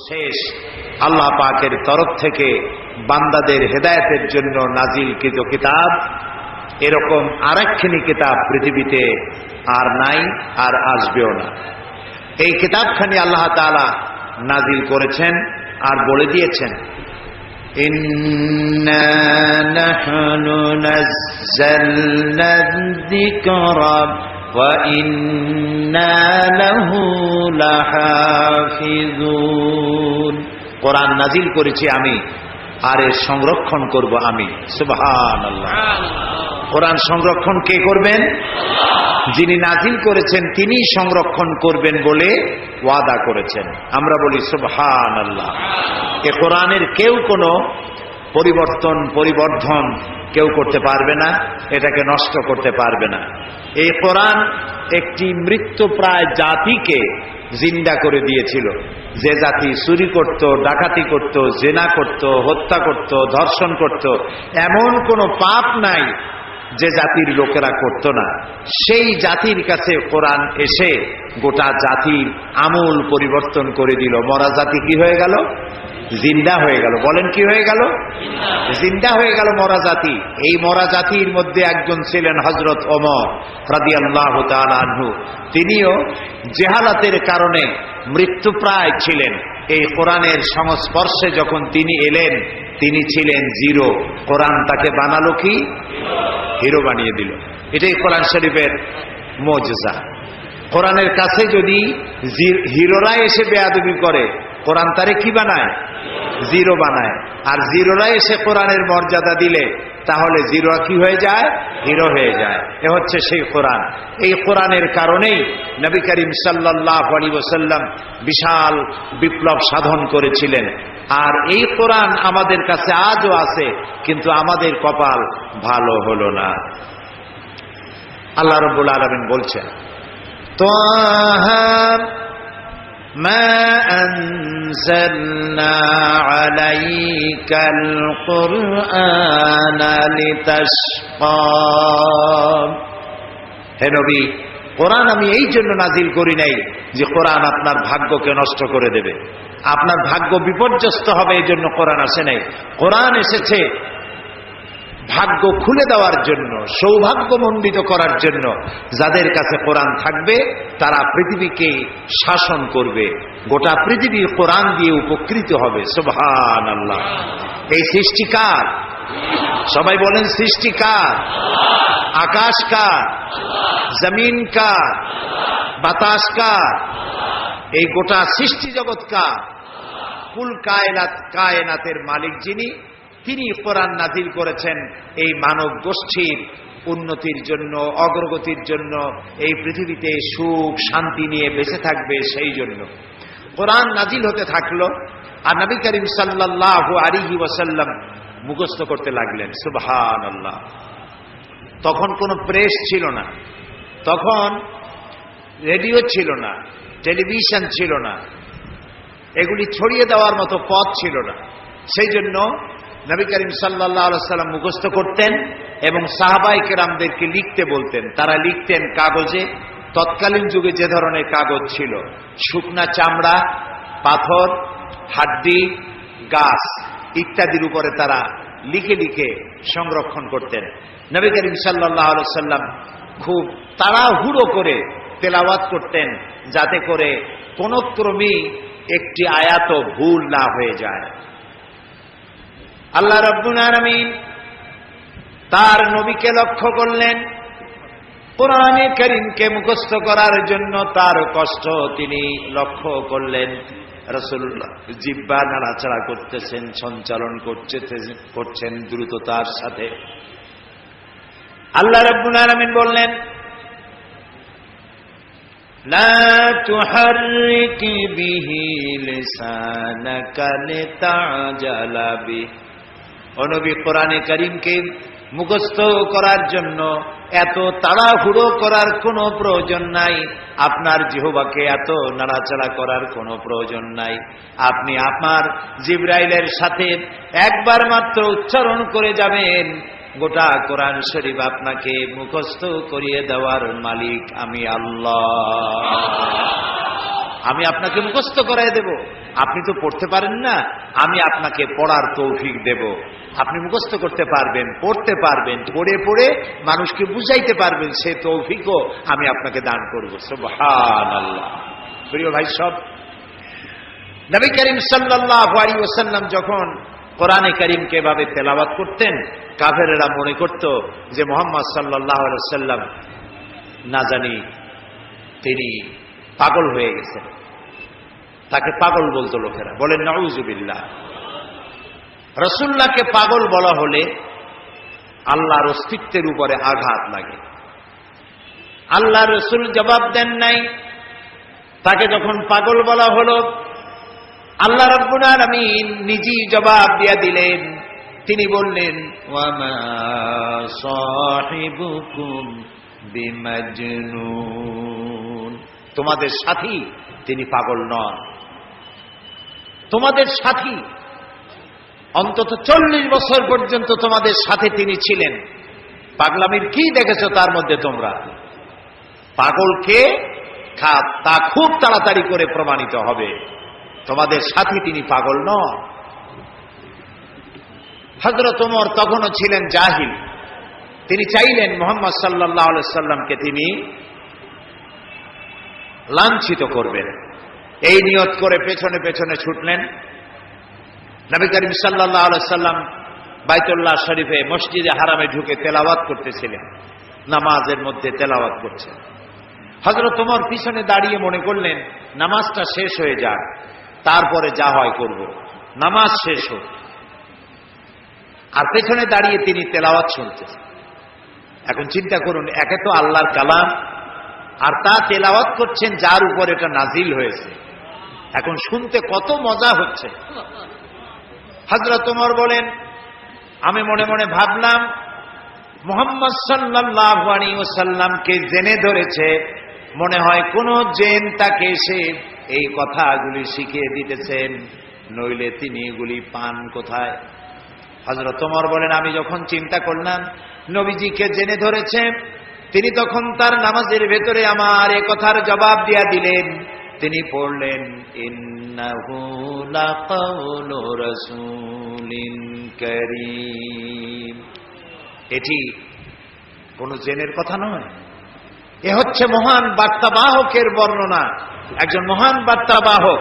শেষ আল্লাহ পাকের তরফ থেকে বান্দাদের হেদায়েতের জন্য নাজিলকৃত কিতাব, এরকম আরেকখানি কিতাব পৃথিবীতে আর নাই, আর আসবেও না। এই কিতাবখানি আল্লাহ তাআলা নাজিল করেছেন আর বলে দিয়েছেন, ইন্না নাহনু নাযালনা যিকরা ওয়া ইন্না লাহু লাহাফিজুন। কোরআন নাজিল করেছি আমি, আর এর সংরক্ষণ করব আমি। সুবহানাল্লাহ। কোরআন সংরক্ষণ কে করবেন? যিনি নাজিল করেছেন তিনি সংরক্ষণ করবেন বলে ওয়াদা করেছেন। আমরা বলি সুবহানাল্লাহ। এ কোরআনের কেউ কোনো পরিবর্ধন কেউ করতে পারবে না, এটাকে নষ্ট করতে পারবে না। এই কোরআন একটি মৃত্যুপ্রায় জাতিকে জিন্দা করে দিয়েছিল। যে জাতি চুরি করত, ডাকাতি করত, জেনা করত, হত্যা করত, ধর্ষণ করত, এমন কোনো পাপ নাই যে জাতির লোকেরা করত না। সেই জাতির কাছে কোরআন এসে গোটা জাতির আমূল পরিবর্তন করে দিল। মরা জাতি কি হয়ে গেল? জিন্দা হয়ে গেল। বলেন কি হয়ে গেল? জিন্দা হয়ে গেল মরা জাতি। এই মরা জাতির মধ্যে একজন ছিলেন হযরত ওমর রাদিয়াল্লাহু তাআলা আনহু। তিনিও জেহালাতের কারণে মৃত্যুপ্রায় ছিলেন। এই কোরআনের সংস্পর্শে যখন তিনি এলেন, তিনি ছিলেন জিরো। কোরআন তাকে বানালো কি? হিরো বানিয়ে দিল। এটাই কোরআন শরীফের মুজিজা। কোরআনের কাছে যদি হিরোরা এসে বেয়াদবি করে, কোরআন তারে কি বানায়? জিরো বানায়। আর জিরোরা এসে কোরআনের মর্যাদা দিলে তাহলে জিরো কি হয়ে যায়? হিরো হয়ে যায়। এ হচ্ছে সেই কোরআন। এই কোরআনের কারণেই নবী করিম সাল্লাল্লাহু আলাইহি ওয়াসাল্লাম বিশাল বিপ্লব সাধন করেছিলেন। আর এই কোরআন আমাদের কাছে আজও আছে, কিন্তু আমাদের কপাল ভালো হলো না। আল্লাহ রাব্বুল আলামিন বলছেন, তাহা মা আনজালনা আলাইকাল কুরআনা লিতাশকা। হে নবী, কোরআন আমি এই জন্য নাজিল করি নাই যে কোরআন আপনার ভাগ্যকে নষ্ট করে দেবে, আপনার ভাগ্য বিপর্যস্ত হবে, এই জন্য কোরআন আসে নাই। কোরআন এসেছে ভাগ্য খুলে দেওয়ার জন্য, সৌভাগ্যমণ্ডিত করার জন্য। যাদের কাছে কোরআন থাকবে তারা পৃথিবীকে শাসন করবে, গোটা পৃথিবী কোরআন দিয়ে উপকৃত হবে। সুবহানাল্লাহ। এই সৃষ্টি কার? সবাই বলেন সৃষ্টি কার? আকাশ কার? জমিন কার? বাতাস কার? এই গোটা সৃষ্টি জগৎ কার? কুল কায়নাতের মালিক যিনি, তিনি কোরআন নাজিল করেছেন এই মানব গোষ্ঠীর উন্নতির জন্য, অগ্রগতির জন্য, এই পৃথিবীতে সুখ শান্তি নিয়ে বেঁচে থাকবে সেই জন্য। কোরআন নাজিল হতে থাকলো, আর নবী করিম সাল্লাল্লাহু আলাইহি ওয়াসাল্লাম মুখস্থ করতে লাগলেন। সুবহানাল্লাহ। তখন কোনো প্রেস ছিল না, তখন রেডিও ছিল না, টেলিভিশন ছিল না, এগুলি ছড়িয়ে দেওয়ার মতো পথ ছিল না। সেই জন্য নবী করিম সাল্লাল্লাহু আলাইহি ওয়াসাল্লাম মুখস্থ করতেন এবং সাহাবায়ে কেরামদেরকে লিখতে বলতেন। তারা লিখতেন কাগজে। তৎকালীন যুগে যে ধরনের কাগজ ছিল, শুকনা চামড়া, পাথর, হাড্ডি, গাছ ইত্যাদির উপরে তারা লিখে লিখে সংরক্ষণ করতেন। নবী করিম সাল্লাল্লাহু আলাইহি ওয়াসাল্লাম খুব তাড়াহুড়ো করে তেলাওয়াত করতেন, যাতে করে কোন ক্রমেই একটি আয়াতও ভুল না হয়ে যায়। আল্লাহ রাব্বুল আলামিন তার নবীকে লক্ষ্য করলেন, কোরআনে কারীমকে মুখস্থ করার জন্য তার কষ্ট তিনি লক্ষ্য করলেন। রাসূলুল্লাহ জিহ্বা নাড়াচাড়া করতেছেন, সঞ্চালন করছেন দ্রুততার সাথে। আল্লাহ রাব্বুল আলামিন বললেন, লা তুহাররিক বিহি লিসানাকা লিতাজালা বিহি। ও নবী, কোরআনে কারীমকে মুখস্থ করার জন্য এত তাড়াহুড়ো করার কোনো প্রয়োজন নাই, আপনার জিহ্বাকে এত নাড়াচাড়া করার কোনো প্রয়োজন নাই। আপনি আপনার জিবরাইলের সাথে একবার মাত্র উচ্চারণ করে যাবেন, গোটা কোরআন শরীফ আপনাকে মুখস্থ করিয়ে দেওয়ার মালিক আমি আল্লাহ। আমি আপনাকে মুখস্থ করাই দেব। আপনি তো পড়তে পারেন না, আমি আপনাকে পড়ার তৌফিক দেব, আপনি মুখস্থ করতে পারবেন, পড়তে পারবেন, পড়ে পড়ে মানুষকে বুঝাইতে পারবেন, সে তৌফিকও আমি আপনাকে দান করব। সুবহানাল্লাহ। প্রিয় ভাই সব, নবী করিম সাল্লাল্লাহু আলাইহি ওয়াসাল্লাম যখন কোরআনে কারীমকে এভাবে তেলাওয়াত করতেন, কাফেরেরা মনে করত যে মুহাম্মদ সাল্লাল্লাহু আলাইহি ওয়াসাল্লাম না জানি তিনি পাগল হয়ে গেছেন, তাকে পাগল বলতো লোকেরা। বলেন নাউযুবিল্লাহ। রাসূলুল্লাহকে পাগল বলা হলে আল্লাহর অস্তিত্বের উপরে আঘাত লাগে। আল্লাহ রাসূল জবাব দেন নাই। তাকে যখন পাগল বলা হলো, আল্লাহ রাব্বুল আলামিন নিজেই জবাব দিয়ে দিলেন। তিনি বললেন, ওয়ামা সাহিবুকুম বিমাজনুন, তোমাদের সাথী তিনি পাগল নন। তোমাদের সাথী অন্তত 40 বছর পর্যন্ত তোমাদের সাথে তিনি ছিলেন। পাগলামির কি দেখেছো তার মধ্যে তোমরা? পাগলকে তা খুব তাড়াতাড়ি করে প্রমাণিত হবে। তোমাদের সাথী তিনি পাগল নন। হযরত ওমর তখনও ছিলেন জাহিল। তিনি চাইলেন মুহাম্মদ সাল্লাল্লাহু আলাইহি সাল্লামকে তিনি লাঞ্ছিত করবেন। এই নিয়ত করে পেছনে পেছনে ছুটলেন। নবী করিম সাল্লাল্লাহু আলাইহি সাল্লাম বাইতুল্লাহ শরীফে মসজিদে হারামে ঢুকে তেলাওয়াত করতেছিলেন, নামাজের মধ্যে তেলাওয়াত করছেন। হযরত ওমর পিছনে দাঁড়িয়ে মনে করলেন নামাজটা শেষ হয়ে যাক, তারপরে যা হয় করব। নামাজ শেষ হোক, আর পেছনে দাঁড়িয়ে তিনি তেলাওয়াত শুনতেছেন। এখন চিন্তা করুন, একে তো আল্লাহর কালাম, আর তা তেলাওয়াত করছেন যার উপর এটা নাজিল হয়েছে। এখন শুনতে কত মজা হচ্ছে। হযরত ওমর বলেন, আমি মনে মনে ভাবলাম মুহাম্মদ সাল্লাল্লাহু আলাইহি ওয়াসাল্লামকে জেনে ধরেছে, মনে হয় কোন জেন তাকে এসে এই কথাগুলি শিখিয়ে দিতেছেন, নইলে তিনি এগুলি পান কোথায়? হযরত ওমর বলেন, আমি যখন চিন্তা করলাম নবীজিকে জেনে ধরেছে, তিনি তখন তার নামাজের ভেতরে আমার এ কথার জবাব দিয়া দিলেন। তিনি পড়লেন, ইন্নাহু লাকাউলু রাসূলিন কারীম। এটি কোন জেনের কথা নয়, এ হচ্ছে মহান বার্তাবাহকের বর্ণনা। একজন মহান বার্তাবাহক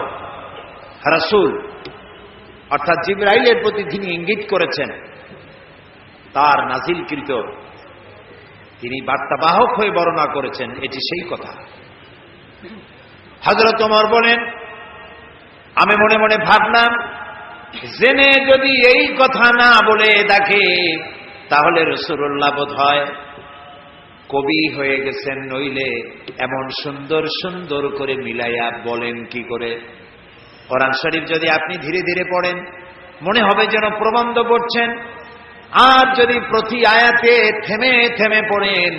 রাসূল, অর্থাৎ জিবরাইলের প্রতি যিনি ইঙ্গিত করেছেন, তার নাজিলকৃত তিনি বার্তাবাহক হয়ে বর্ণনা করেছেন, এটি সেই কথা। হযরত ওমর বলেন, আমি মনে মনে ভাবলাম জেনে যদি এই কথা না বলে দেখে, তাহলে রাসূলুল্লাহ বোধহয় কবি হয়ে গেছেন, নইলে এমন সুন্দর সুন্দর করে মিলাইয়া বলেন কি করে? কোরআন শরীফ যদি আপনি ধীরে ধীরে পড়েন, মনে হবে যেন প্রবন্ধ পড়ছেন, আর যদি প্রতি আয়াতে থেমে থেমে পড়েন,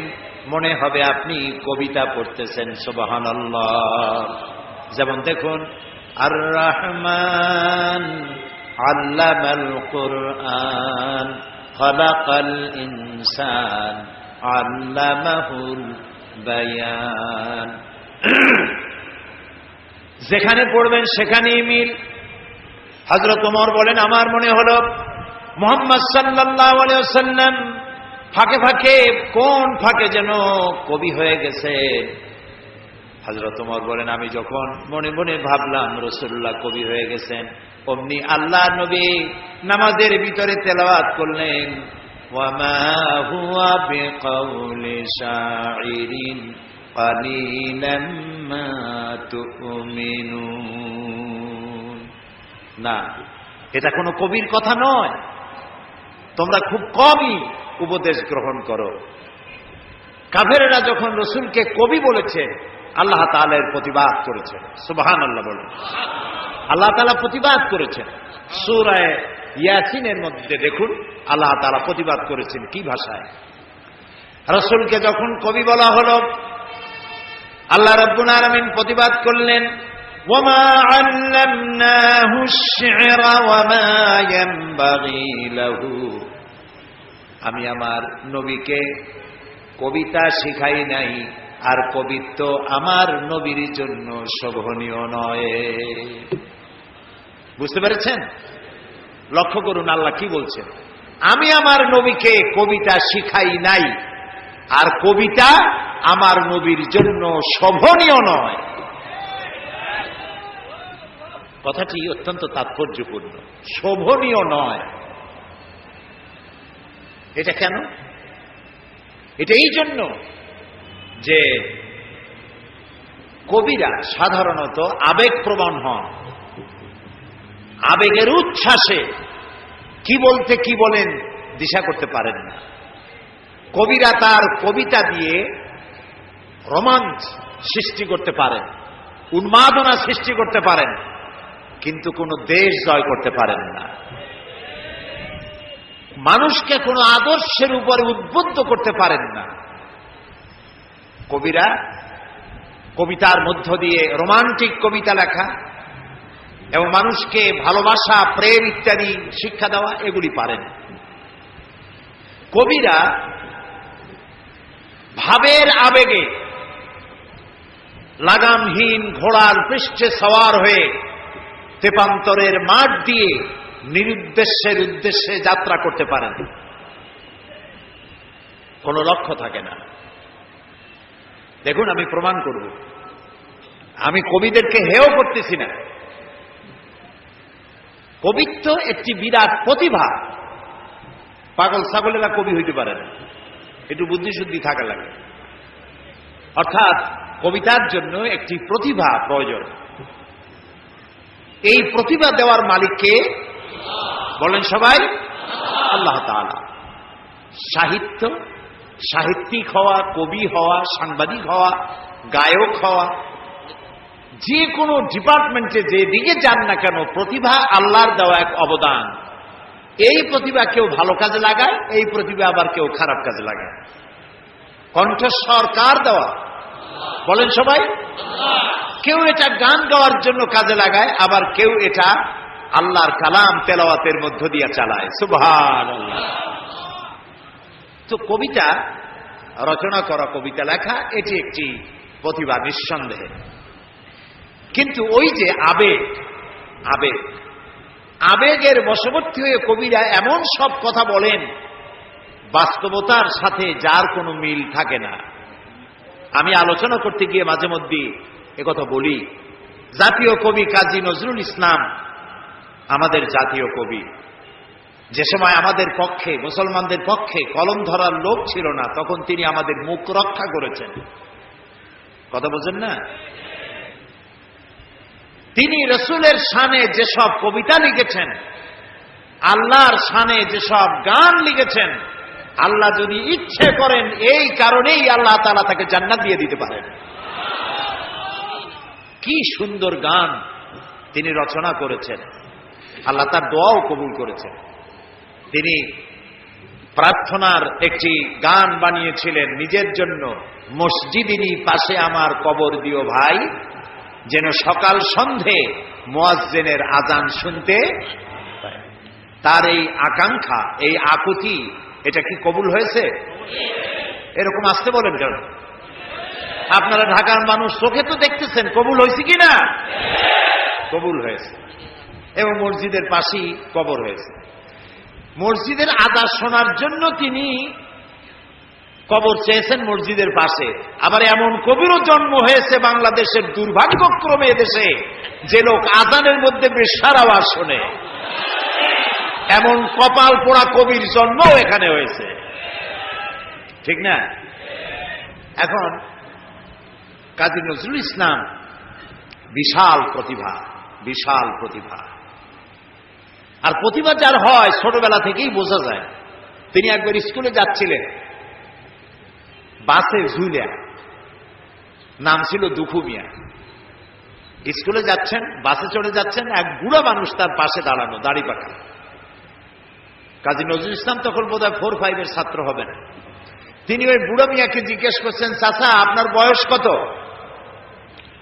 মনে হবে আপনি কবিতা পড়তেছেন। সুবহানাল্লাহ। যেমন দেখুন, আর রহমান আল্লামাল কুরআন খালাকাল ইনসান আল্লামাহুল বায়ান। যেখানে পড়বেন সেখানেই মিল। হযরত ওমর বলেন, আমার মনে হলো মুহাম্মদ সাল্লাল্লাহু আলাইহি ওয়াসাল্লাম ফাঁকে ফাঁকে কোন ফাঁকে যেন কবি হয়ে গেছে। হযরত ওমর বলেন, আমি যখন মনে মনে ভাবলাম রাসূলুল্লাহ কবি হয়ে গেছেন, অমনি আল্লাহর নবী নামাজের ভিতরে তেলাওয়াত করলেন, ওয়ামা হুয়া বিকাউলি শাইরিন কালিলাম মা তুমিনুন। না, এটা কোনো কবির কথা নয়, তোমরা খুব কমই উপদেশ গ্রহণ করো। কাফেরেরা যখন রাসূলকে কবি বলেছে, আল্লাহ তাআলা এর প্রতিবাদ করেছেন। সুবহানাল্লাহ বলেন। আল্লাহ তাআলা প্রতিবাদ করেছেন। সূরা ইয়াসিনের মধ্যে দেখুন, আল্লাহ তাআলা প্রতিবাদ করেছেন কি ভাষায়। রাসূলকে যখন কবি বলা হলো, আল্লাহ রাব্বুল আলামিন প্রতিবাদ করলেন, ওয়ামা আল্লামনাহু আশ-শি'রা ওয়ামা ইয়ানবাগী লাহু। আমি আমার নবীকে কবিতা শিখাই নাই, আর কবিত্ব আমার নবীর জন্য শোভনীয় নয়। বুঝতে পেরেছেন? লক্ষ্য করুন আল্লাহ কি বলছেন, আমি আমার নবীকে কবিতা শিখাই নাই, আর কবিতা আমার নবীর জন্য শোভনীয় নয়। কথাটি অত্যন্ত তাৎপর্যপূর্ণ, শোভনীয় নয়। এটা কেন? এটা এই জন্য যে কবিরা সাধারণত আবেগপ্রবণ হন, আবেগের উচ্ছ্বাসে কি বলতে কি বলেন দিশা করতে পারেন না। কবিরা তার কবিতা দিয়ে রোমাঞ্চ সৃষ্টি করতে পারেন, উন্মাদনা সৃষ্টি করতে পারেন, কিন্তু কোনো দেশ জয় করতে পারেন না। মানুষকে কোনো আদর্শের উপরে উদ্বুদ্ধ করতে পারেন না। কবিরা কবিতার মধ্য দিয়ে রোমান্টিক কবিতা লেখা এবং মানুষকে ভালোবাসা, প্রেম ইত্যাদি শিক্ষা দেওয়া, এগুলি পারেন। কবিরা ভাবের আবেগে লাগামহীন ঘোড়ার পৃষ্ঠে সওয়ার হয়ে তেপান্তরের মাঠ দিয়ে নিরুদ্দেশ্যের উদ্দেশ্যে যাত্রা করতে পারেন, কোনো লক্ষ্য থাকে না। দেখুন, আমি প্রমাণ করব, আমি কবিদেরকে হেয় করতেছি না। কবিত্ব একটি বিরাট প্রতিভা। পাগল ছাগলেরা কবি হইতে পারে না, একটু বুদ্ধিশুদ্ধি থাকা লাগে। অর্থাৎ কবিতার জন্য একটি প্রতিভা প্রয়োজন। এই প্রতিভা দেওয়ার মালিককে বলেন সবাই, আল্লাহ তাআলা। সাহিত্য, সাহিত্যিক হওয়া, কবি হওয়া, সাংবাদিক হওয়া, গায়ক হওয়া, যে কোনো ডিপার্টমেন্টে যে দিকে যান না কেন, প্রতিভা আল্লাহর দেওয়া এক অবদান। এই প্রতিভা কেউ ভালো কাজে লাগায়, এই প্রতিভা আবার কেউ খারাপ কাজে লাগায়। কণ্ঠস্বর কার দেওয়া বলেন সবাই? কেউ এটা গান গাওয়ার জন্য কাজে লাগায়, আবার কেউ এটা আল্লাহর কালাম তেলাওয়াতের মধ্য দিয়ে চালায়। সুবহানাল্লাহ। তো কবিতা রচনা করা, কবিতা লেখা, এটি একটি প্রতিভা নিঃসন্দেহে। কিন্তু ওই যে আবেগ, আবেগ আবেগের বশবর্তী হয়ে কবিরা এমন সব কথা বলেন বাস্তবতার সাথে যার কোনো মিল থাকে না। আমি আলোচনা করতে গিয়ে মাঝে মধ্যে একথা বলি, জাতীয় কবি কাজী নজরুল ইসলাম আমাদের জাতীয় কবি। যে সময় আমাদের পক্ষে, মুসলমানদের পক্ষে কলম ধরার লোক ছিল না, তখন তিনি আমাদের মুখ রক্ষা করেছেন। কথা বলছেন না? তিনি রসুলের শানে যেসব কবিতা লিখেছেন, আল্লাহর শানে যেসব গান লিখেছেন, আল্লাহ যদি ইচ্ছে করেন এই কারণেই আল্লাহ তাআলা তাকে জান্নাত দিয়ে দিতে পারেন। কি সুন্দর গান তিনি রচনা করেছেন, আল্লাহ তার দোয়াও কবুল করেছেন। তিনি প্রার্থনার একটি গান বানিয়েছিলেন নিজের জন্য, মসজিদেরই পাশে আমার কবর দিও ভাই, যেন সকাল সন্ধে মুয়াজ্জিনের আজান শুনতে। তার এই আকাঙ্ক্ষা, এই আকুতি, এটা কি কবুল হয়েছে? এরকম আসতে বলেন কেন? আপনারা ঢাকার মানুষ, চোখে তো দেখতেছেন, কবুল হয়েছে কিনা? কবুল হয়েছে। এবং মসজিদের পাশেই কবর হয়েছে। মসজিদের আজান শোনার জন্য তিনি কবর চেয়েছেন মসজিদের পাশে। আবার এমন কবিরও জন্ম হয়েছে বাংলাদেশের, দুর্ভাগ্যক্রমে এদেশে, যে লোক আজানের মধ্যে বেশ্যার আওয়াজ শোনে। এমন কপাল পোড়া কবির জন্মও এখানে হয়েছে, ঠিক না? এখন কাজী নজরুল ইসলাম বিশাল প্রতিভা, বিশাল প্রতিভা। আর প্রতিভা যার হয় ছোটবেলা থেকেই বোঝা যায়। তিনি একবার স্কুলে যাচ্ছিলেন, বাসে ঝুলিয়া, নাম ছিল দুখু মিয়া। স্কুলে যাচ্ছেন, বাসে চড়ে যাচ্ছেন, এক বুড়া মানুষ তার পাশে দাঁড়ানো, দাড়ি পাকা। কাজী নজরুল ইসলাম তখন বোধহয় 4-5 ছাত্র হবেন। তিনি ওই বুড়া মিয়াকে জিজ্ঞেস করছেন, চাচা আপনার বয়স কত?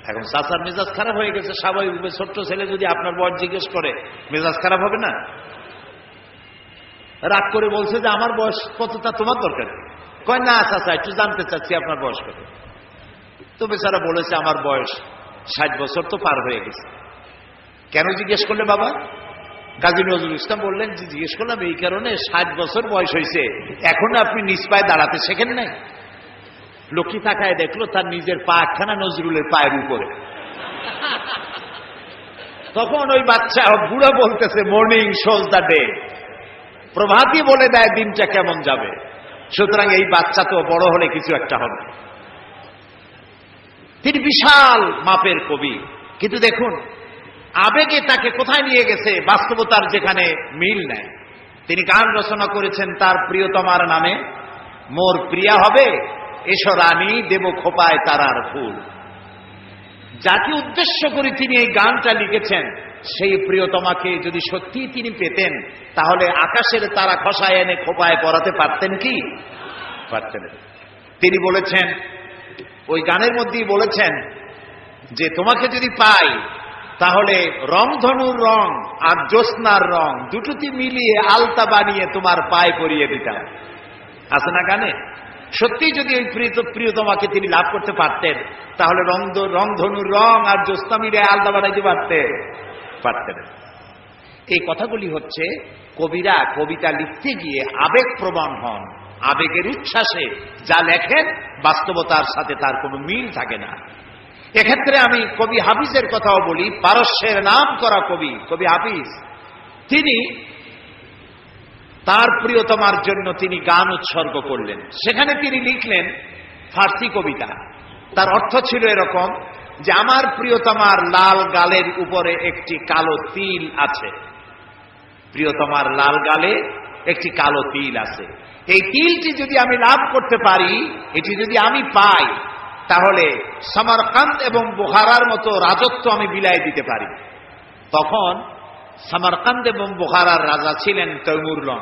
এখন চাচার মেজাজ খারাপ হয়ে গেছে, স্বাভাবিকভাবে ছোট্ট ছেলে যদি আপনার বয়স জিজ্ঞেস করে মেজাজ খারাপ হবে না? রাগ করে বলছে যে আমার বয়স কত তা তোমার দরকার? কয় না চাচা, একটু জানতে চাচ্ছি আপনার বয়স কত। তো বেচারা বলেছে আমার বয়স 60 বছর তো পার হয়ে গেছে। কেন জিজ্ঞেস করলে বাবা? কাজী নজরুল ইসলাম বললেন যে জিজ্ঞেস করলাম এই কারণে 60 বছর বয়স হয়েছে, এখনো আপনি নিজ পায়ে দাঁড়াতে শেখেন নাই। লক্ষ্মী তাকায় দেখলো তার নিজের পা একখানা নজরুলের পায়ের উপরে। তখন ওই বাচ্চা বুড়া বলতেছে মর্নিং শোজ দ্য ডে, প্রভাতই বলে দেয় দিনটা কেমন যাবে। সুতরাং এই বাচ্চা তো বড় হলে কিছু একটা হবে। তিনি বিশাল মাপের কবি, কিন্তু দেখুন আবেগে তাকে কোথায় নিয়ে গেছে, বাস্তবতার যেখানে মিল নেয়। তিনি গান রচনা করেছেন তার প্রিয়তমার নামে, মোর প্রিয়া হবে এসো রানী দেব খোপায় তারার ফুল। যাকে উদ্দেশ্য করে তিনি এই গানটা লিখেছেন, সেই প্রিয়তমাকে যদি সত্যি তিনি পেতেন তাহলে আকাশের তারা খসায় এনে খোপায় পরাতে পারতেন কি? পারতেন। তিনি বলেছেন, ওই গানের মধ্যেই বলেছেন যে তোমাকে যদি পাই তাহলে রংধনুর রং আর জ্যোৎস্নার রং দুটোতে মিলিয়ে আলতা বানিয়ে তোমার পায়ে পরিয়ে দিতাম। আছে না গানে? সত্যি যদি ওই প্রিয়তমাকে তিনি লাভ করতে পারতেন তাহলে রংধনুর রং আর জ্যোৎস্না মিলিয়ে আলতা বানাইতে পারতেন। এই কথাগুলি হচ্ছে কবিরা কবিতা লিখতে গিয়ে আবেগ প্রবণ হন, আবেগের উচ্ছ্বাসে যা লেখেন বাস্তবতার সাথে তার কোনো মিল থাকে না। এক্ষেত্রে আমি কবি হাফিজের কথাও বলি, পারস্যের নাম করা কবি হাফিজ, তিনি তার প্রিয়তমার জন্য তিনি গান উৎসর্গ করলেন। সেখানে তিনি লিখলেন ফার্সি কবিতা। তার অর্থ ছিল এরকম যে আমার প্রিয়তমার লাল গালের উপরে একটি কালো তিল আছে, প্রিয়তমার লাল গালে একটি কালো তিল আছে, এই তিলটি যদি আমি লাভ করতে পারি, এটি যদি আমি পাই তাহলে সামারকান্দ এবং বুখারার মতো রাজত্ব আমি বিলাই দিতে পারি। তখন সামারকান্দ এবং বুখারার রাজা ছিলেন তৈমুরলং।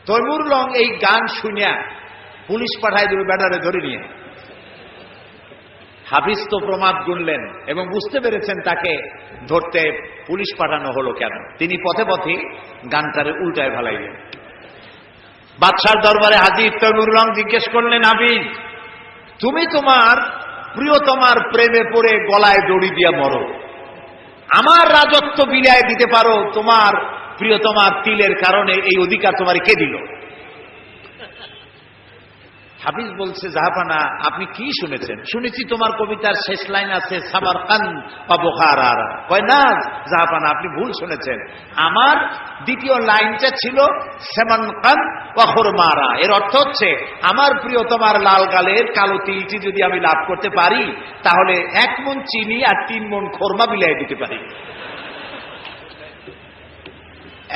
তৈমুরলং এই গান শুনিয়া পুলিশ পাঠায় দিল ব্যাটারে ধরে নিয়ে। হাফিজ তো প্রমাদ গুনলেন এবং বুঝতে পেরেছেন তাকে ধরতে পুলিশ পাঠানো হলো কেন। তিনি পথে পথে গানটারে উল্টায় ফেলাইলেন। বাদশার দরবারে হাজির তৈমুরলং জিজ্ঞেস করলেন, হাফিজ তুমি তোমার প্রিয়তমার প্রেমে পড়ে গলায় দড়ি দিয়া মরো, আমার রাজত্ব বিলিয়ে দিতে পারো তোমার প্রিয়তমার তিলের কারণে, এই অধিকার তোমার কে দিল? হাফিজ বলছে, জাহাপানা আপনি কি শুনেছেন? শুনেছি তোমার কবিতার শেষ লাইন আছে সামারকান্দ বা বুখারা। কয় না জাহাপানা, আপনি ভুল শুনেছেন, আমার দ্বিতীয় লাইনটা ছিল সামারকান্দ বা খুরমারা। এর অর্থ হচ্ছে আমার প্রিয়তমার লাল গালের কালো তিলটি যদি আমি লাভ করতে পারি তাহলে 1 মণ চিনি আর 3 মণ খোরমা বিলাই দিতে পারি।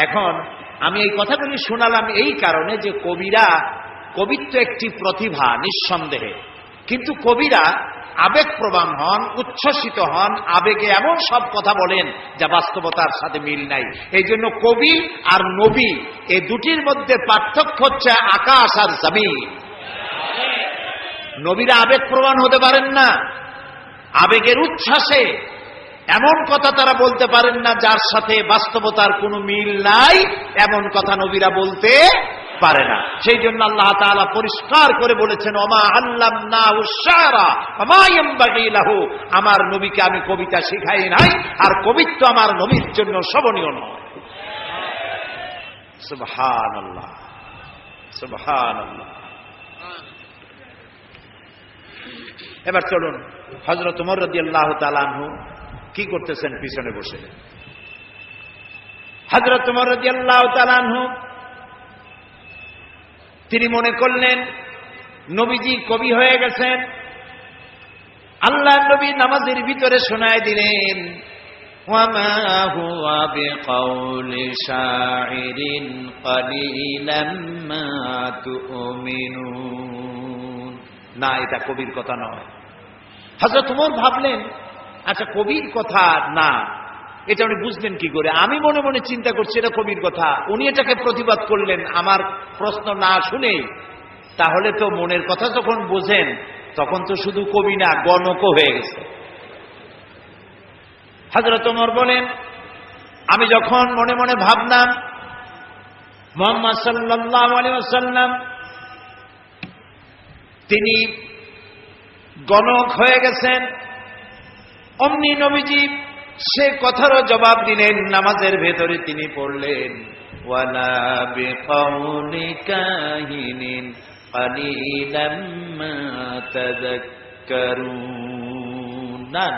এখন আমি এই কথাগুলি শোনালাম এই কারণে যে কবিত্ব একটি প্রতিভা নিঃসন্দেহে, কিন্তু কবিরা আবেগপ্রবণ হন, উচ্ছ্বসিত হন, আবেগে এমন সব কথা বলেন যা বাস্তবতার সাথে মিল নাই। এই জন্য কবি আর নবী এই দুটির মধ্যে পার্থক্য হচ্ছে আকাশ আর জমিন। নবীরা আবেগপ্রবণ হতে পারেন না, আবেগের উচ্ছ্বাসে এমন কথা তারা বলতে পারেন না যার সাথে বাস্তবতার কোনো মিল নাই, এমন কথা নবীরা বলতে পারে না। সেই জন্য আল্লাহ তাআলা পরিষ্কার করে বলেছেন, ওমা আল্লামনাহু শি'রা ওমা ইয়ানবাগী লাহু, আমার নবীকে আমি কবিতা শিখাই নাই, আর কবিত্ব আমার নবীর জন্য শোভনীয় নয়। সুবহানাল্লাহ, সুবহানাল্লাহ। এবার চলুন হযরত ওমর রাদিয়াল্লাহু তাআলা আনহু কি করতেছেন পিছনে বসে। হযরত ওমর রাদিয়াল্লাহু তাআলা আনহু তিনি মনে করলেন নবীজি কবি হয়ে গেছেন। আল্লাহর নবী নামাজের ভিতরে শোনায় দিলেন, ওয়ামা হুয়া বিকাউলি শাইরিন কালিলাম মা তুমিনুন। না, এটা কবির কথা নয়। হযরত ওমর ভাবলেন, আচ্ছা কবির কথা না, এটা উনি বুঝলেন কি করে? আমি মনে মনে চিন্তা করছি এটা কবির কথা, উনি এটাকে প্রতিবাদ করলেন আমার প্রশ্ন না শুনেই। তাহলে তো মনের কথা যখন বোঝেন তখন তো শুধু কবি না, গণক হয়ে গেছে। হযরত ওমর বলেন, আমি যখন মনে মনে ভাবলাম মুহাম্মদ সাল্লাল্লাহু আলাইহি ওয়াসাল্লাম তিনি গণক হয়ে গেছেন, অমনি নবীজি সে কথারও জবাব দিলেন। নামাজের ভেতরে তিনি পড়লেন ওয়ালা বিকাউলি কাহিনিন কালিলাম মা তাযাক্কারুন। না,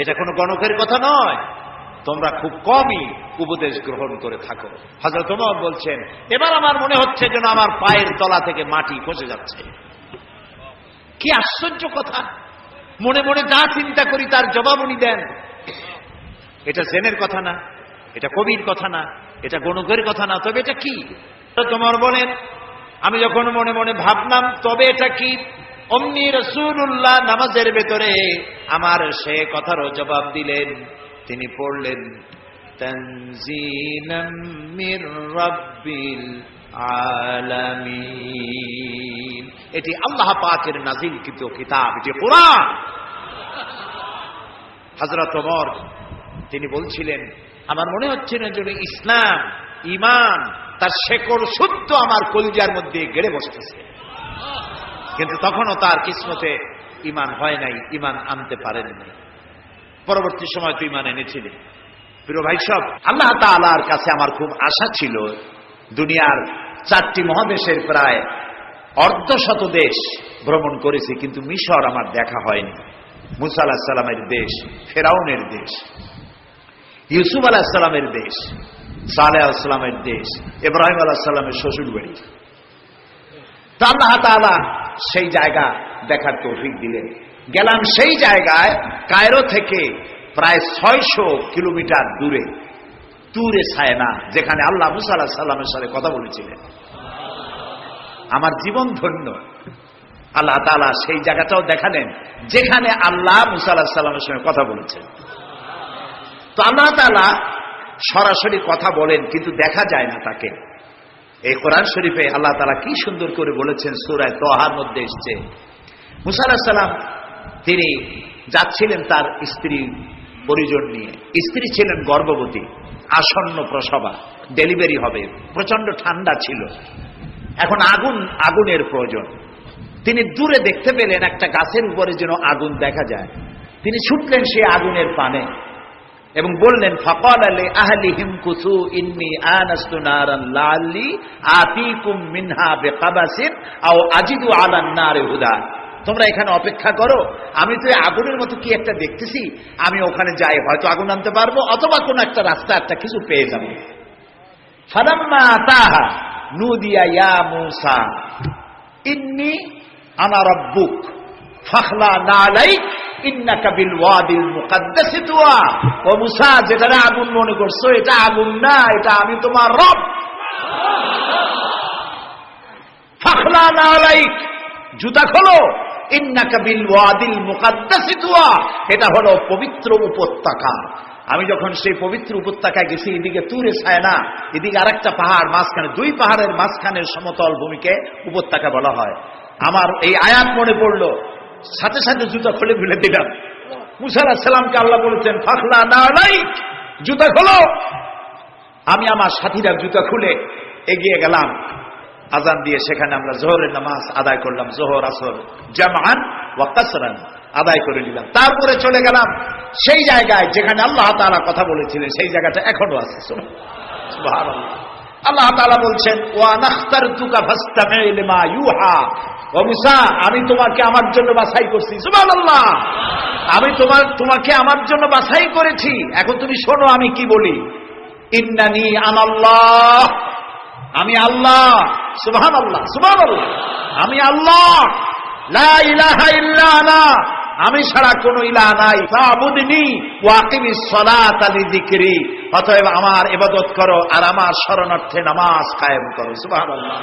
এটা কোনো গণকের কথা নয়, তোমরা খুব কমই উপদেশ গ্রহণ করে থাকো। হযরত ওমর বলছেন, এবার আমার মনে হচ্ছে যেন আমার পায়ের তলা থেকে মাটি খসে যাচ্ছে। কি আশ্চর্য কথা! মনে মনে যা চিন্তা করি তার জবাব উনি দেন। এটা জেনের কথা না, এটা কবির কথা না, এটা গণকের কথা না, তবে এটা কি? তোমার বলেন, আমি যখন মনে মনে ভাবলাম তবে এটা কি, অমনি রাসূলুল্লাহ নামাজের ভেতরে আমার সে কথারও জবাব দিলেন। তিনি পড়লেন তানজিলাম মির রাব্বিল আলামিন। এটি আল্লাহ পাকের নাযিলকৃত কিতাব, এটি কোরআন। হযরত ওমর তিনি বলছিলেন, আমার মনে হচ্ছে না যেন ইসলাম, ঈমান তার শেকড় শুদ্ধ আমার কলিজার মধ্যে গেড়ে বসতেছে। কিন্তু তখনও তার কিসমতে ঈমান হয় নাই, ঈমান আনতে পারেন নাই। পরবর্তী সময় তো ঈমান এনেছিলেন। প্রিয় ভাই সব, আল্লাহ তাআলার কাছে আমার খুব আশা ছিল। দুনিয়ার 4টি মহাদেশের প্রায় অর্ধশত দেশ ভ্রমণ করেছি, কিন্তু মিশর আমার দেখা হয়নি। মুসা আলাইহিস সালামের দেশ, ফেরাউনের দেশ, ইউসুফ আলাইহিস সালামের দেশ, সালেহ আলাইহিস সালামের দেশ, ইব্রাহিম আলাইহিস সালামের শ্বশুর বাড়ি। তো আল্লাহ তাআলা সেই জায়গা দেখার তৌফিক দিলেন। গেলাম সেই জায়গায়, কায়রো থেকে প্রায় 600 কিলোমিটার দূরে তুরে সায়না, যেখানে আল্লাহ মুসা আলাইহিস সালামের সাথে কথা বলেছিলেন। আমার জীবন ধন্য। আল্লাহ তাআলা সেই জায়গাটাও দেখালেন যেখানে আল্লাহ মুসা আলাইহিস সালামের সঙ্গে কথা বলেছেন। তো আল্লাহ তাআলা সরাসরি কথা বলেন, কিন্তু দেখা যায় না তাকে। এই কোরআন শরীফে আল্লাহ তাআলা কি সুন্দর করে বলেছেন, সূরা তাহার মধ্যে এসেছে, মুসা আলাইহিস সালাম তিনি যাচ্ছিলেন তার স্ত্রী পরিজন নিয়ে। স্ত্রী ছিলেন গর্ভবতী, আসন্ন প্রসবা, ডেলিভারি হবে, প্রচন্ড ঠান্ডা ছিল, এখন আগুনের প্রয়োজন। তিনি দূরে দেখতে পেলেন একটা গাছের উপরে যেন আগুন দেখা যায়। তিনি ছুটলেন সেই আগুনের পানে এবং বললেন, ফাকালা লি আহলিহিম কুসু ইন্নী আনাস্তু নারান লাআল্লি আতীকুম মিনহা বিকাবাসিন আও আজিদু আলান নারি হুদা। তোমরা এখানে অপেক্ষা করো, আমি তো আগুনের মতো কি একটা দেখতেছি, আমি ওখানে যাই, হয়তো আগুন আনতে পারবো, অথবা কোন একটা রাস্তা একটা কিছু পেয়ে যাবো। ফালাম্মা আতাহা নুদিয়া ইয়া মূসা ইন্নী আনা রাব্বুক ফাখলা নালাইক ইন্নাকা বিল ওয়াদিল মুকাদ্দাসি তুয়া। ও মূসা, যেটা আগুন মনে করছো এটা আগুন না, এটা আমি তোমার রব। ফাখলা নালাইক, জুতা খোলো, ইন্নাকা বিল ওয়াদিল মুকাদ্দাসি তুয়া, এটা হলো পবিত্র উপত্যকা। আমি যখন সেই পবিত্র উপত্যকায় গেছি, এদিকে তুরে সায়না, এদিকে আরেকটা পাহাড়, মাঝখানে 2 পাহাড়ের মাঝখানের সমতল ভূমিকে উপত্যকা বলা হয়। আমার এই আয়াত মনে পড়লো, সাথে সাথে জুতা খুলে ফেলে দিলাম। মুসা আলাইহিস সালামকে আল্লাহ বলেছেন, ফাখলা নালাইক, জুতা খোলো। আমি আমার সাথীরা জুতা খুলে এগিয়ে গেলাম। আজান দিয়ে সেখানে আমরা জোহরের নামাজ আদায় করলাম, জোহর আসর জামআন ওয়া কাসরান আদায় করে নিলাম। তারপরে চলে গেলাম সেই জায়গায় যেখানে আল্লাহ তাআলা কথা বলেছিলেন, সেই জায়গাটা এখনো আছে। সুবহানাল্লাহ। আল্লাহ তাআলা বলছেন, ওয়া নাখতারতুকা ফাসতামি' লিমা ইউহা। ও মুসা, আমি তোমাকে আমার জন্য বাছাই করছি। সুবহানাল্লাহ। আমি তোমাকে আমার জন্য বাছাই করেছি, এখন তুমি শোনো আমি কি বলি। ইন্নানি আনাল্লাহ, আমি আল্লাহ। সুবহানাল্লাহ, সুবহানাল্লাহ। আমি আল্লাহ, লা ইলাহা ইল্লা আনা, আমি ছাড়া কোনো ইলাহ নাই। ফাবুদনি ওয়া আকিমিস সালাতা লিযিকরি, অতএব আমার ইবাদত করো আর আমার শরণার্থে নামাজ কায়েম করো। সুবহানাল্লাহ।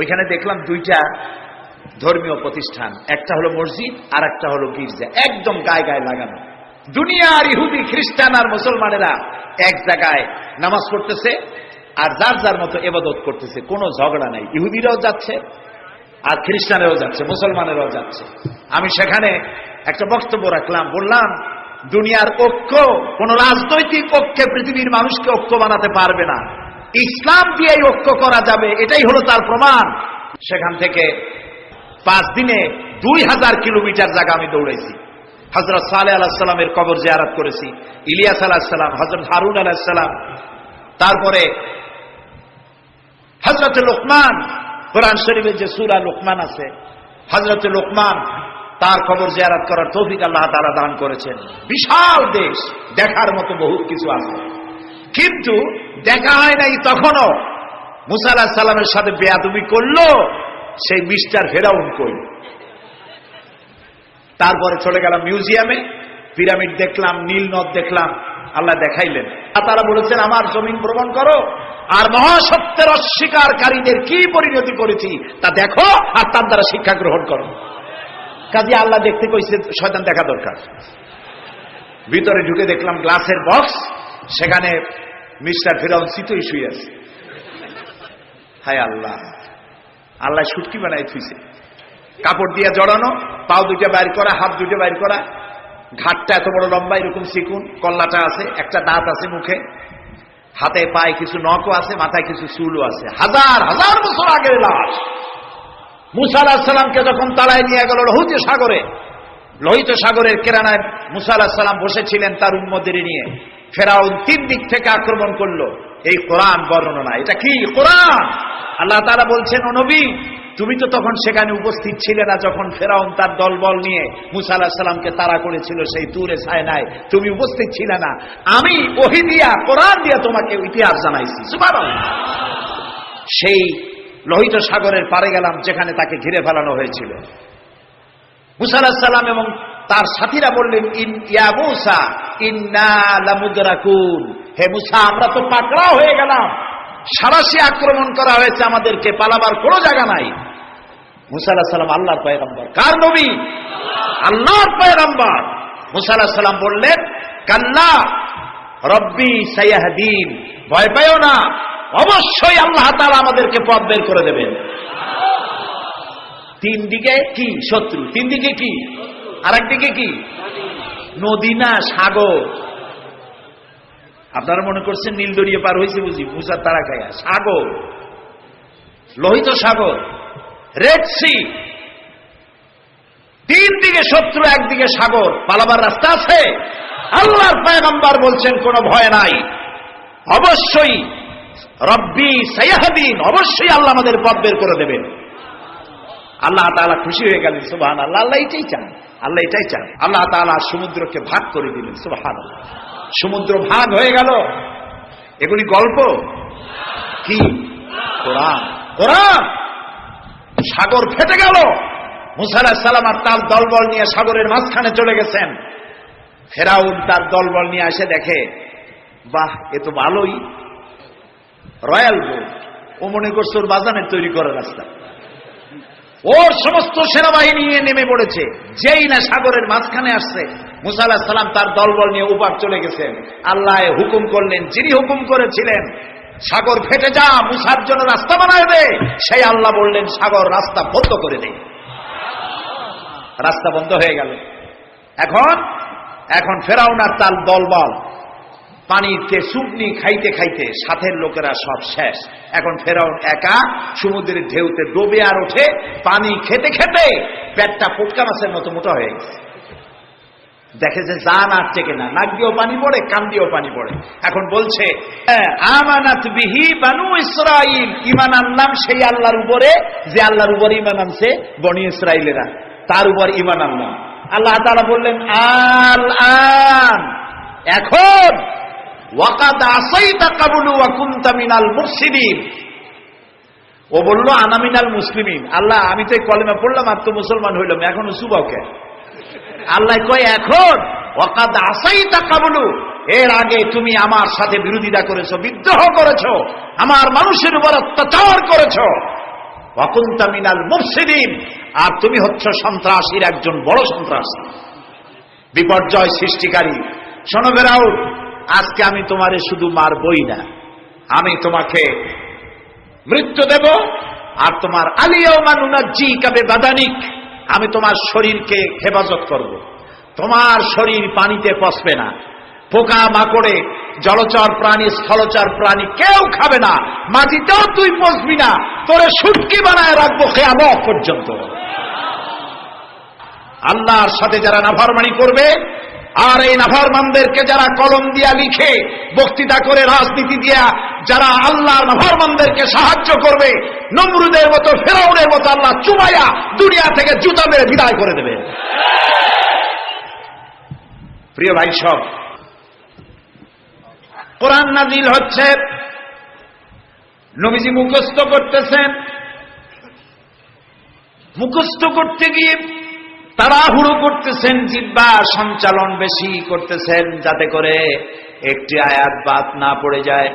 ওইখানে দেখলাম 2টা ধর্মীয় প্রতিষ্ঠান, একটা হলো মসজিদ আর একটা হলো গির্জা, একদম গায়ে গায়ে লাগানো। দুনিয়ার ইহুদি, খ্রিস্টান আর মুসলমানেরা এক জায়গায় নামাজ পড়তেছে আর যার যার মতো ইবাদত করতেছে, কোনো ঝগড়া নাই। ইহুদিরাও যাচ্ছে আর খ্রিস্টানেরাও যাচ্ছে, মুসলমানেরাও যাচ্ছে। আমি সেখানে একটা বক্তব্য রাখলাম, বললাম দুনিয়ার ঐক্য, কোন রাজনৈতিক ঐক্যে পৃথিবীর মানুষকে ঐক্য বানাতে পারবে না, ইসলাম দিয়ে ঐক্য করা যাবে, এটাই হলো তার প্রমাণ। সেখান থেকে 5 দিনে 2000 কিলোমিটার জায়গা আমি দৌড়াইছি। হযরত সালেহ আলাইহিস সালামের কবর জিয়ারত করেছি, ইলিয়াস আলাইহিস সালাম, হযরত হারুন আলাইহিস সালাম, তারপরে হযরত লোকমান, কোরআন শরীফে যে সূরা লোকমান আছে, হযরত লোকমান, তার কবর জিয়ারত করার তৌফিক আল্লাহ তাআলা দান করেছেন। বিশাল দেশ, দেখার মতো বহুত কিছু আছে, কিন্তু দেখা হয় নাই। তখনও মুসা আলাইহিস সালামের সাথে বেয়াদবি করলো সেই মিস্টার ফেরাউন কই। তারপরে চলে গেলাম মিউজিয়ামে, পিরামিড দেখলাম, নীল নদ দেখলাম, আল্লাহ দেখাইলেন। তারা বলেছেন আমার জমিন ভ্রমণ করো আর মহাসত্যের অস্বীকারীদের কি পরিণতি করেছি তা দেখো আর তার দ্বারা শিক্ষা গ্রহণ করো। কাজে আল্লাহ দেখতে কইছে, শয়তান দেখা দরকার। ভিতরে ঢুকে দেখলাম গ্লাসের বক্স, সেখানে মিস্টার ফেরাউন চিতই শুয়ে আছে। হায় আল্লাহ, আল্লাহ শুটকি বানাই থুইছে, কাপড় দিয়ে জড়ানো, পাও দুইটা বাইর করা, হাত দুইটা বাইর করা, ঘাটটা এত বড় লম্বা, এরকম চিকুন, কল্লাটা আছে, একটা দাঁত আছে মুখে, হাতে পায়ে কিছু নখও আছে, মাথায় কিছু চুলও আছে। হাজার হাজার বছর আগের লাশ। মুসা আলাইহিস সালামকে যখন তালায় নিয়ে গেল লোহিত সাগরের কেরানায় মুসা আলাইহিস সালাম বসেছিলেন তার উম্মতদের নিয়ে, ফেরাউন 3 দিক থেকে আক্রমণ করলো। এই কোরআন বর্ণনা, এটা কি কোরআন? আল্লাহ তাআলা বলছেন, ও নবী, তুমি তো তখন সেখানে উপস্থিত ছিলে না যখন ফেরাউন তার দলবল নিয়ে মুসা আলাইহিস সালামকে তাড়া করেছিল সেই তুরে সায়নায়, তুমি উপস্থিত ছিলে না। আমি ওহী দিয়া, কোরআন দিয়া তোমাকে ইতিহাস জানাইছি। সুবহানাল্লাহ। সেই লোহিত সাগরের পারে গেলাম যেখানে তাকে ঘিরে ফেলানো হয়েছিল। মুসা আলাইহিস সালাম এবং তার সাথীরা বললেন, ইয়া মুসা ইন্না লামুদরাকুন, হে মুসা, আমরা তো পাকড়াও হয়ে গেলাম, সারাশি আক্রমণ করা হয়েছে, আমাদেরকে পালাবার কোনো জায়গা নাই। মুসা আলাইহিস সালাম আল্লাহর পয়গম্বর। কার নবী? আল্লাহর পয়গম্বর। মুসা আলাইহিস সালাম বললেন, কাল্লা রব্বি সায়াহদিন, ভয় পাইও না, অবশ্যই আল্লাহ তাআলা আমাদেরকে পথ বের করে দেবেন। 3 দিকে কি শত্রু, 3 দিকে কি, আর একদিকে কি নদী না সাগর। আপনারা মনে করছেন নীল দরিয়া পার হয়েছে বুঝি, মুসার তারা খায়া, সাগর, লোহিত সাগর, রেড সি, 3 দিকে শত্রু, একদিকে সাগর, পালাবার রাস্তা আছে। আল্লাহর পয়গম্বর বলছেন কোনো ভয় নাই, অবশ্যই রব্বি সায়াহদিন, অবশ্যই আল্লাহ আমাদের পথ বের করে দেবেন। আল্লাহ তাআলা খুশি হয়ে গেলেন। সুবহানাল্লাহ। আল্লাহ এটাই চান, আল্লাহ এটাই চান। আল্লাহ তাআলা সমুদ্রকে ভাগ করে দিলেন। সুবহানাল্লাহ। সমুদ্র ভাগ হয়ে গেল। এগুলি গল্প কি? কোরআন। কোরআন। সাগর ফেটে গেল। মুসা আলাইহিস সালাম আর তার দলবল নিয়ে সাগরের মাঝখানে চলে গেছেন। ফেরাউন তার দলবল নিয়ে এসে দেখে, বাহ, এ তো ভালোই, রয়্যাল বোট। ও মনে করছে ওর বাজানের তৈরি করার রাস্তা, ওর সমস্ত সেনাবাহিনী নিয়ে নেমে পড়েছে। যেই না সাগরের মাঝখানে আসছে, মুসা আলাইহিস সালাম তার দলবল নিয়ে উপার চলে গেছেন। আল্লাহ হুকুম করলেন, যিনি হুকুম করেছিলেন সাগর ফেটে যা, মুসার জন্য রাস্তা বানায় দে, সেই আল্লাহ বললেন সাগর রাস্তা বন্ধ করে দে। রাস্তা বন্ধ হয়ে গেল। এখন ফেরাউন আর তার দলবল পানিতে চুবনি খাইতে খাইতে সাথের লোকেরা সব শেষ। এখন ফেরাউন একা সমুদ্রের ঢেউতে ডোবে আর ওঠে, পানি খেতে খেতে পেটটা পুটকা মাছের মতো মোটা হয়ে গেছে। দেখে যে জান আর টেকে না, নাক দিয়েও পানি পড়ে, কান দিয়েও পানি পড়ে। এখন বলছে, আমানাত বিহি বানু ইসরাইল, ঈমান আনলাম সেই আল্লাহর উপরে যে আল্লাহর উপরে ঈমান আনছে বনি ইসরাইলেরা, তার উপর ঈমান আনলাম। আল্লাহ তাআলা বললেন, আল আন, এখন, ওয়াকাদ আসাইতা ক্বাবলু ওয়া কুনতা মিনাল মুফসিদিন। ও বলল, আনা মিনাল মুসলিমিন। আল্লাহ, আমি তো কলেমা পড়লাম আর তো মুসলমান হইলাম, এখনো সুবাকে। আল্লাহ কয়, এখন, ওয়াকাদ আসাইতা ক্বাবলু, এর আগে তুমি আমার সাথে বিরোধিতা করেছো, বিদ্রোহ করেছো, আমার মানুষের উপর অত্যাচার করেছো, ওয়া কুনতা মিনাল মুফসিদিন, আর তুমি হচ্ছ সন্ত্রাসীর একজন বড় সন্ত্রাসী, বিপর্যয় সৃষ্টিকারী। শোনো ফেরাউন, আজকে আমি তোমারে শুধু মারবই না, আমি তোমাকে মৃত্যু দেব, আর তোমার আলিয়াউমা নুনাজ্জিকা বিবাদানিক, আমি তোমার শরীরকে হেফাজত করব। তোমার শরীর পানিতে পচবে না, পোকা মাকড়ে, জলচর প্রাণী, স্থলচর প্রাণী কেউ খাবে না, মাটিতেও তুই পচবি না, তোরে শুটকি বানায় রাখবো কিয়ামত পর্যন্ত। আল্লাহর সাথে যারা নাফরমানি করবে, আর এই নাফরমানদেরকে যারা কলম দিয়া লিখে, বক্তৃতা করে, রাজনীতি দিয়া যারা আল্লাহর নাফরমানদেরকে সাহায্য করবে, নমরুদের মতো, ফেরাউনের মতো আল্লাহ চুবাইয়া দুনিয়া থেকে জুতা মেরে বিদায় করে দেবে। প্রিয় ভাই সব, কোরআন নাজিল হচ্ছে, নবীজি মুখস্থ করতেছেন। মুখস্থ করতে গিয়ে তাড়াহুড়ো করতেছেন, জিহ্বা সঞ্চালন বেশি করতেছেন, যাতে করে একটি আয়াত বাদ না পড়ে যায়,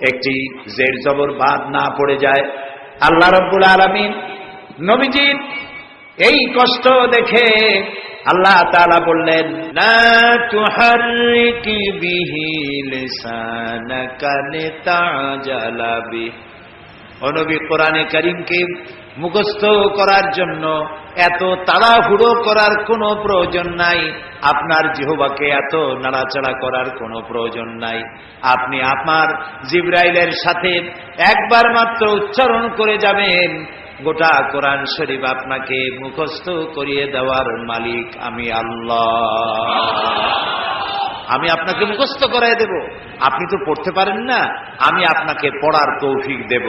একটি জের জবর বাদ না পড়ে যায়। আল্লাহ রাব্বুল আলামিন নবীজির এই কষ্ট দেখে আল্লাহ তাআলা বললেন, লা তুহাররিক বিহি লিসানাকা লিতাজালা বিহি। ও নবী, কোরআনে কারীমকে মুখস্থ করার জন্য এত তাড়াহুড়ো করার কোনো প্রয়োজন নাই, আপনার জিহ্বাকে এত নাড়াচাড়া করার কোনো প্রয়োজন নাই। আপনি আপনার জিবরাইলের সাথে একবার মাত্র উচ্চারণ করে যাবেন, গোটা কোরআন শরীফ আপনাকে মুখস্থ করিয়ে দেওয়ার মালিক আমি আল্লাহ। আমি আপনাকে মুখস্থ করাই দেব। আপনি তো পড়তে পারেন না, আমি আপনাকে পড়ার তৌফিক দেব।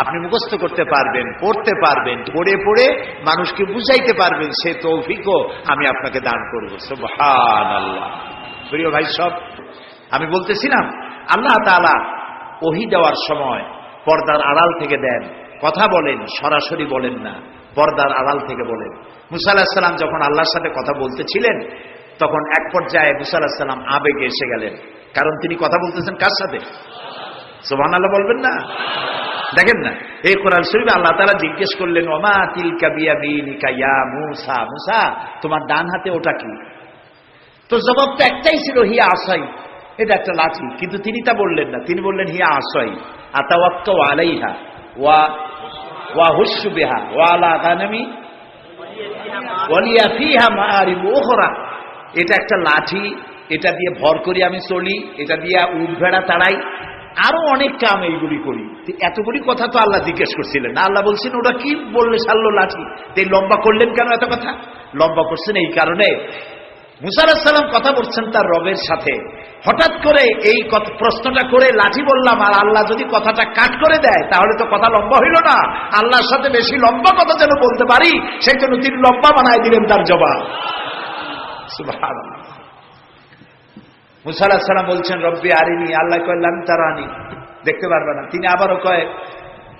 আপনি মুখস্থ করতে পারবেন, পড়তে পারবেন, পড়ে পড়ে মানুষকে বুঝাইতে পারবেন, সে তৌফিকও আমি আপনাকে দান করব। সুবহানাল্লাহ। প্রিয় ভাই সব, আমি বলতেছিলাম আল্লাহ তাআলা ওহী দেওয়ার সময় পর্দার আড়াল থেকে দেন, কথা বলেন, সরাসরি বলেন না, পর্দার আড়াল থেকে বলেন। মুসা আলাইহিস সালাম যখন আল্লাহর সাথে কথা বলতেছিলেন, তখন এক পর্যায়ে মুসা আলাইহিস সালাম আবেগে এসে গেলেন, কারণ তিনি কথা বলতেছেন কার সাথে? সুবহানাল্লাহ বলবেন না? দেখেন না, এই কোরআন শরীফে আল্লাহ তাআলা জিজ্ঞেস করলেন, ওমা তিলকা বিয়ামিনিকা ইয়া মূসা, মূসা তোমার ডান হাতে ওটা কি? তো জবাবটা একটাই ছিল, হিয়া আসাই, এটা একটা লাঠি। কিন্তু তিনি তা বললেন না, তিনি বললেন হিয়া আসাই আতাওয়াক্কাউ আলাইহা ওয়া হুশু বিহা ওয়া আলা গানামি ওয়ালিয়া ফিহা মাআরিব উখরা। এটা একটা লাঠি, এটা দিয়ে ভর করি আমি চলি, এটা দিয়ে উট ভেড়া তাড়াই, আরো অনেক কাম এইগুলি করি। এতগুলি কথা তো আল্লাহ জিজ্ঞেস করছিলেন না। আল্লাহ বলছেন ওটা কি বললে সারলো লাঠি, এই লম্বা করলেন কেন এত কথা? লম্বা করছেন এই কারণে, মুসা আলাইহিস সালাম কথা বলছেন তার রবের সাথে, হঠাৎ করে এই প্রশ্নটা করে লাঠি বললাম, আর আল্লাহ যদি কথাটা কাট করে দেয় তাহলে তো কথা লম্বা হইল না। আল্লাহর সাথে বেশি লম্বা কথা যেন বলতে পারি, সেই জন্য তিনি লম্বা বানায় দিলেন তার জবাব। সুবহানাল্লাহ। মুসা আলাইহিস সালাম বলছেন রব্বি আরিনি, আল্লাহ কয় লাম তারানি, দেখতে পারবে না। তিনি আবারও কয়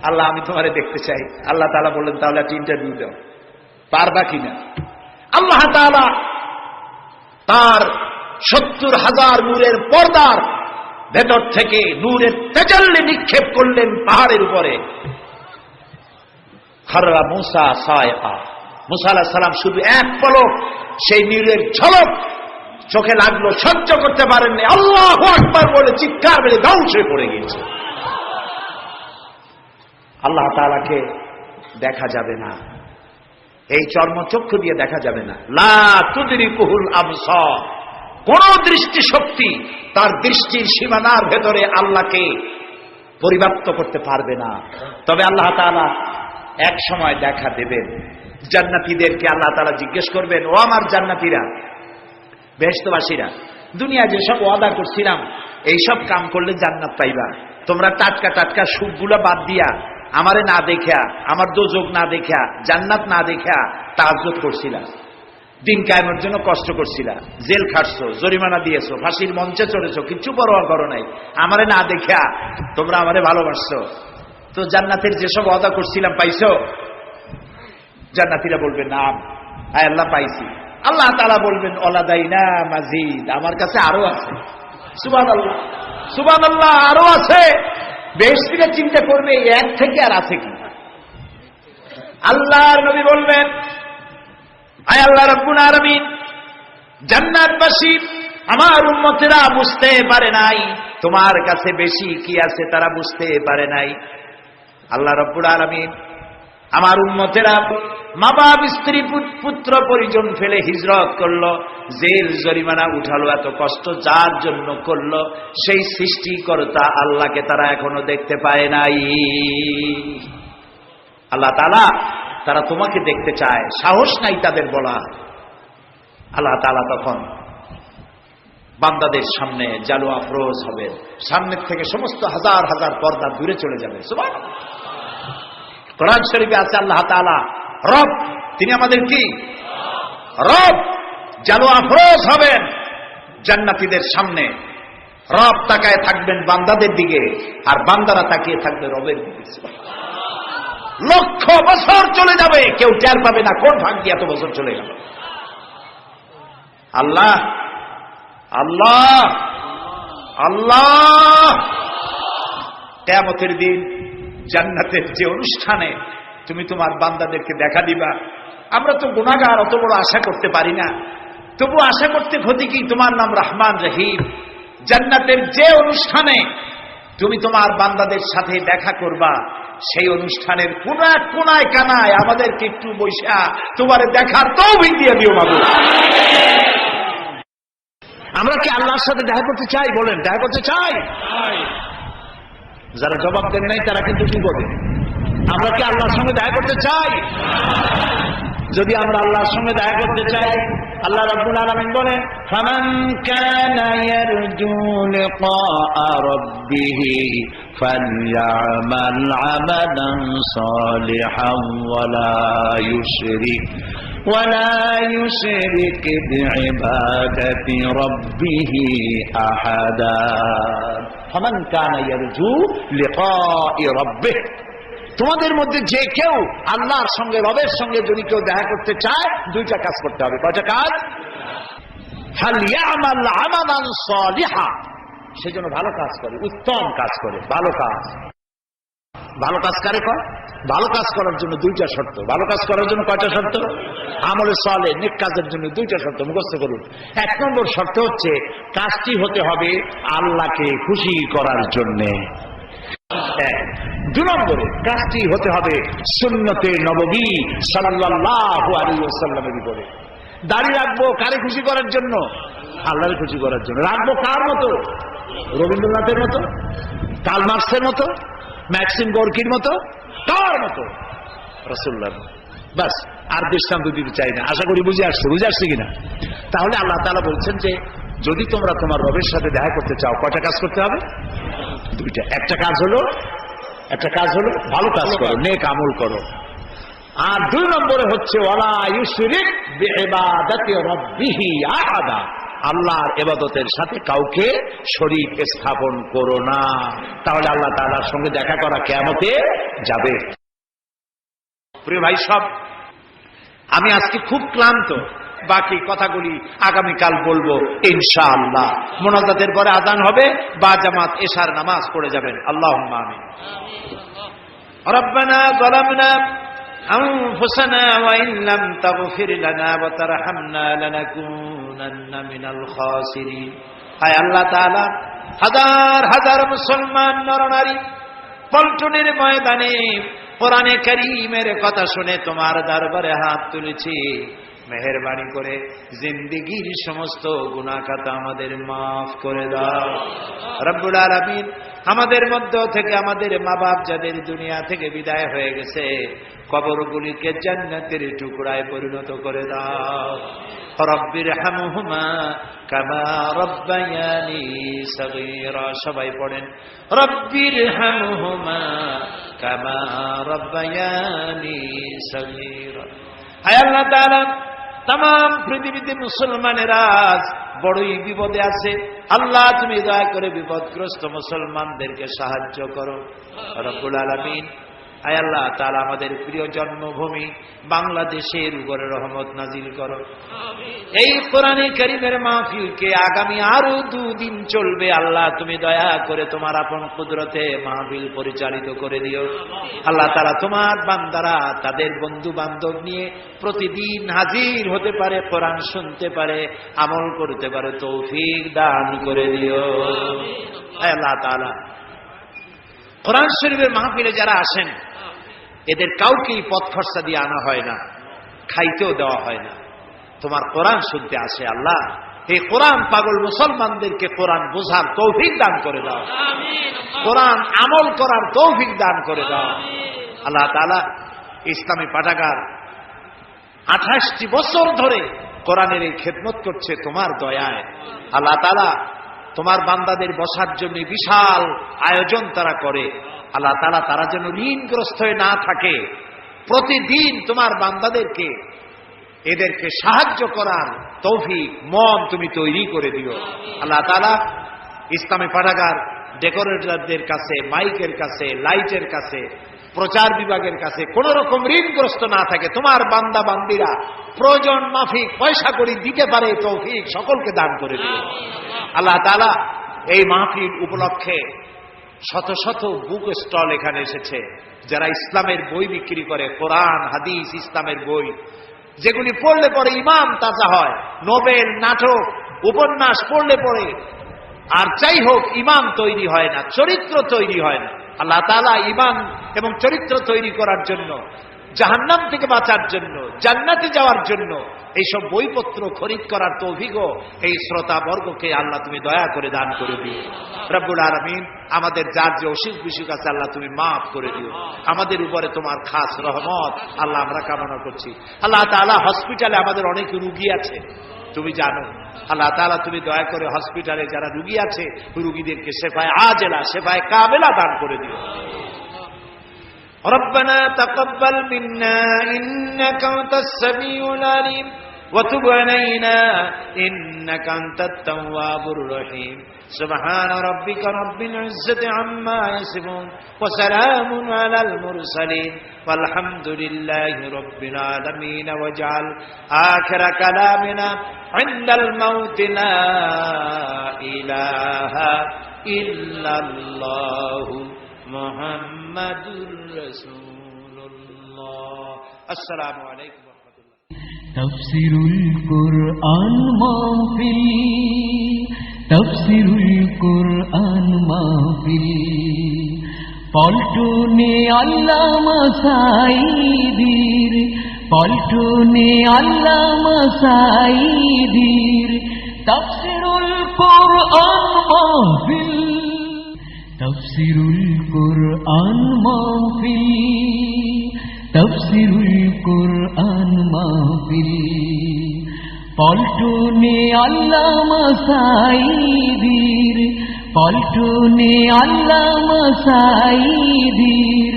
আল্লাহ আমি তোমারে দেখতে চাই। আল্লাহ তাআলা বললেন তাহলে একটা ইন্টারভিউ দাও, পারবা কিনা? আল্লাহ তাআলা তার ৭০,০০০ নূরের পর্দার ভেতর থেকে নূরের তাজাল্লি নিক্ষেপ করলেন পাহাড়ের উপরে। খাররা মূসা সায়কা, মুসা আলাইহিস সালাম শুধু এক পলক সেই নূরের ঝলক চোখে লাগলো, সহ্য করতে পারেননি, আল্লাহু আকবার বলে চিৎকার মেরে ধ্বংস হয়ে পড়ে গিয়েছে। আল্লাহ তাআলাকে দেখা যাবে না, এই চর্মচক্ষু দিয়ে দেখা যাবে না। লা তুদরিকুহুল আবসার, কোন দৃষ্টি শক্তি তার দৃষ্টির সীমানার ভেতরে আল্লাহকে পরিব্যাপ্ত করতে পারবে না। তবে আল্লাহ তাআলা এক সময় দেখা দেবেন। জান্নাতীদেরকে আল্লাহ তাআলা জিজ্ঞেস করবেন, ও আমার জান্নাতীরা, বেহেশতবাসীরা, দুনিয়া যেসব ওয়াদা করছিলাম এইসব কাম করলে জান্নাত পাইবা, তোমরা টাটকা টাটকা সুখগুলো বাদ দিয়া আমারে না দেখা, আমার দোজক না দেখা, জান্নাত না দেখা তাহাজ্জুদ করছিলা, দিন কায়েমের জন্য কষ্ট করছিলা, জেল খাটছো, জরিমানা দিয়েছো, ফাঁসির মঞ্চে চড়েছো, কিচ্ছু পরোয়া করো নাই, আমারে না দেখা তোমরা আমারে ভালোবাসছো, তো জান্নাতের যেসব ওয়াদা করছিলাম পাইছো? জান্নাতীরা বলবেন না, আয় আল্লাহ পাইছি। আল্লাহ তাআলা বলবেন ওয়ালাদাইনা মাজিদ, আমার কাছে আরো আছে। সুবহানাল্লাহ, সুবহানাল্লাহ, আরো আছে। বেহেশতীরা চিন্তা করবে এক থেকে আর আছে কি? আল্লাহর নবী বলবেন, আয় আল্লাহ রাব্বুল আলামিন, জান্নাতবাসী আমার উম্মতেরা বুঝতে পারে নাই তোমার কাছে বেশি কি আছে, তারা বুঝতে পারে নাই। আল্লাহ রাব্বুল আলামিন আমার উম্মতেরা মা বাপ, স্ত্রী, পুত্র পরিজন ফেলে হিজরত করলো, জেল জরিমানা উঠালো, এত কষ্ট যার জন্য করলো, সেই সৃষ্টিকর্তা আল্লাহকে তারা এখনো দেখতে পায় নাই। আল্লাহ তাআলা তারা তোমাকে দেখতে চায়, সাহস নাই তাদের বলা, আল্লাহ তাআলা তখন বান্দাদের সামনে জালু আফরোজ হবে, সামনের থেকে সমস্ত হাজার হাজার পর্দা দূরে চলে যাবে। সুবহানাল্লাহ। কোরআন শরীফে আছে আল্লাহ তাআলা রব, তিনি আমাদের কি রব। জালু আফরোজ হবেন জান্নাতীদের সামনে, রব তাকায় থাকবেন বান্দাদের দিকে, আর বান্দারা তাকিয়ে থাকবে রবের দিকে। লক্ষ বছর চলে যাবে, কেউ টের পাবে না কোন ভাগ দিয়ে এত বছর চলে গেল। আল্লাহ আল্লাহ আল্লাহ। কিয়ামতের দিন জান্নাতের যে অনুষ্ঠানে তুমি তোমার বান্দাদেরকে দেখা দিবা, আমরা তো গুনাহগার, অত বড় আশা করতে পারি না, তবু আশা করতে ক্ষতি কি? তোমার নাম রহমান রহিম। জান্নাতের যে অনুষ্ঠানে তুমি তোমার বান্দাদের সাথে দেখা করবা, সেই অনুষ্ঠানের কোনায় কোনায় কানায় আমাদেরকে একটু বৈশা তোমার দেখার তৌফিক দিয়ে দিও মাগো। আমরা কি আল্লাহর সাথে দেখা করতে চাই? বলেন, দেখা করতে চাই? যারা জবাব দেন নাই তারা কিন্তু কি বলে? আমরা কি আল্লাহর সঙ্গে দেখা করতে চাই? যদি আমরা আল্লাহর সঙ্গে দেখা করতে চাই, আল্লাহ রাব্বুল আলামিন বলেন, ফামান কানা ইয়ারজু লিকাআ রাব্বিহি ফালইআমাল আমালান সালিহান ওয়ালা ইউশরিক বিইবাদাতি রাব্বিহি আহাদা। ফামান কানা ইয়ারজু লিকাআ রাব্বিহি, তোমাদের মধ্যে যে কেউ আল্লাহর সঙ্গে, রবের সঙ্গে যদি কেউ দেখা করতে চায়, দুইটা কাজ করতে হবে। কয়টা কাজ? ফালইআমাল আমালান সালিহা, সেজন্য ভালো কাজ করে, উত্তম কাজ করে, ভালো কাজ। ভালো কাজ কারে কয়? ভালো কাজ করার জন্য দুইটা শর্ত। ভালো কাজ করার জন্য কয়টা শর্ত? আমলে সালেহ, নেক কাজের জন্য দুইটা শর্ত মুখস্থ করুন। এক নম্বর শর্ত হচ্ছে কাজটি হতে হবে আল্লাহকে খুশি করার জন্যে। দুই নম্বরে কাজটি হতে হবে সুন্নতে নববী সাল্লাল্লাহু আলাইহি ওয়াসাল্লামের উপরে। দাড়ি রাখবো কারে খুশি করার জন্য? আল্লাহর খুশি করার জন্য। রাখবো কার মতো? রবীন্দ্রনাথের মতো, কার্ল মার্কসের মতো, ম্যাক্সিম গোর্কির মতো? কার মতো? রাসূলুল্লাহর। বাস, আর দৃষ্টান্ত দিতে চাই না। আশা করি বুঝে আসছে কিনা? তাহলে আল্লাহ তাআলা বলছেন যে যদি তোমরা তোমার রবের সাথে দেখা করতে চাও, কয়টা কাজ করতে হবে? দুইটা। একটা কাজ হলো ভালো কাজ করো, নেক আমল করো। আর দুই নম্বরে হচ্ছে ওয়ালা ইউশরিক বিইবাদাতি রাব্বিহি আহাদা, আল্লাহর ইবাদতের সাথে কাউকে শরীক স্থাপন করো না। তাহলে আল্লাহ তাআলার সঙ্গে দেখা করা কিয়ামতে যাবে। প্রিয় ভাই সব, আমি আজকে খুব ক্লান্ত, বাকি কথাগুলি আগামীকাল বলবো ইনশাআল্লাহ। মোনাজাতের পরে আযান হবে, বা জামাত এশার নামাজ পড়ে যাবেন। আল্লাহুম্মা আমিন। রব্বানা যালামনা আনফুসানা ওয়া ইন লাম তাগফির লানা ওয়া তারহামনা লানাকুনান্না মিনাল খাসিরিন। আয় আল্লাহ তাআলা, হাজার হাজার মুসলমান নরনারী পল্টনের ময়দানে কোরআনে কারীমের কথা শুনে তোমার দরবারে হাত তুলেছি। মেহেরবানি করে জিন্দেগীর সমস্ত গুনাহ খাতা আমাদের মাফ করে দাও রব্বুল আলামিন। আমাদের মধ্য থেকে আমাদের মা বাপ যাদের দুনিয়া থেকে বিদায় হয়ে গেছে, কবরগুলিকে জান্নাতের টুকরায় পরিণত করে দাও। রব্বির হামহুমা কামা রব্বায়ানি সগীরা। সবাই পড়েন, রব্বির হামহুমা কামা রব্বায়ানি সগীরা। আয় আল্লাহ তাআলা, तमाम পৃথিবীতে মুসলমানেরা বড়ই বিপদে আছে। আল্লাহ তুমি দয়া করে বিপদগ্রস্ত মুসলমানদেরকে সাহায্য করো রব্বুল আলামিন। আয় আল্লাহ তাআলা, আমাদের প্রিয় জন্মভূমি বাংলাদেশের উপরে রহমত নাজিল করো। এই কোরআনে কারীমের মাহফিলকে আগামী আরো 2 দিন চলবে। আল্লাহ তুমি দয়া করে তোমার আপন কুদরতে মাহফিল পরিচালিত করে দিও। আল্লাহ তাআলা, তোমার বান্দারা তাদের বন্ধু বান্ধব নিয়ে প্রতিদিন হাজির হতে পারে, কোরআন শুনতে পারে, আমল করতে পারে, তৌফিক দান করে দিও। আয় আল্লাহ তাআলা, কোরআন শরীফের মাহফিলে যারা আসেন এদের কাউকেই পথ খরচা দিয়ে আনা হয় না, খাইতেও দেওয়া হয় না, তোমার কোরআন শুনতে আসে। আল্লাহ, এই কোরআন পাগল মুসলমানদেরকে কোরআন বোঝার তৌফিক দান করে দাও, কোরআন আমল করার তৌফিক দান করে দাও। আল্লাহ তাআলা, ইসলামী পাঠাগার 28টি বছর ধরে কোরআনের এই খেদমত করছে তোমার দয়ায়। আল্লাহ তাআলা তোমার বান্দাদের বসার জন্য বিশাল আয়োজন তারা করে। আল্লাহ তাআলা তারা যেন ঋণগ্রস্ত হয়ে না থাকে, প্রতিদিন তোমার বান্দাদেরকে এদেরকে সাহায্য করার তৌফিক মন তুমি তৈরি করে দিও। আল্লাহ তাআলা ইসলামী পাঠাগার ডেকোরেটরদের কাছে, মাইকের কাছে, লাইটের কাছে, প্রচার বিভাগের কাছে কোন রকম ঋণগ্রস্ত না থাকে, তোমার বান্দা বান্দিরা প্রয়োজন মাফিক পয়সা করি দিতে পারে তৌফিক সকলকে দান করে দিও। আল্লাহ তাআলা এই মাহফিল উপলক্ষে শত শত বুক স্টল এখানে এসেছে, যারা ইসলামের বই বিক্রি করে, কোরআন হাদিস ইসলামের বই, যেগুলি পড়লে পরে ইমান তাজা হয়, নোবেল নাটক উপন্যাস পড়লে পরে আর যাই হোক ইমান তৈরি হয় না, চরিত্র তৈরি হয় না। আল্লাহ তাআলা ইমান এবং চরিত্র তৈরি করার জন্য, জাহান্নাম থেকে বাঁচার জন্য, জান্নাতে যাওয়ার জন্য এইসব বইপত্র খরিদ করার তৌফিকও এই শ্রোতা বর্গকে আল্লাহ তুমি দয়া করে দান করে দিও। রব্বুল আলামিন আমাদের যার যে অসুখ বিসুখ আছে আল্লাহ তুমি মাফ করে দিও। আমাদের উপরে তোমার খাস রহমত আল্লাহ আমরা কামনা করছি। আল্লাহ তাআলা হসপিটালে আমাদের অনেক রুগী আছে, তুমি জানো। আল্লাহ তাআলা তুমি দয়া করে হসপিটালে যারা রুগী আছে রুগীদেরকে শেফায়ে আজেলা শেফায়ে কামেলা দান করে দিও। ربنا تقبل منا إنك أنت السميع العليم وتب علينا إنك أنت التواب الرحيم سبحان ربك رب العزة عما يصفون وسلام على المرسلين والحمد لله رب العالمين واجعل آخر كلامنا عند الموت لا إله إلا الله মুহাম্মাদুর রাসূলুল্লাহ। আসসালামু আলাইকুম ওয়া রাহমাতুল্লাহ। তাফসীরুল কুরআন মাহফিল, তাফসীরুল কুরআন মাহফিল, পল্টনে আল্লামা সাঈদীর, পল্টনে আল্লামা সাঈদীর তাফসীরুল কুরআন মাহফিল, তাফসীরুল কুরআন মাহফিল, তাফসীরুল কুরআন মাহফিল, পল্টনে আল্লামা সাঈদীর, পল্টনে আল্লামা সাঈদীর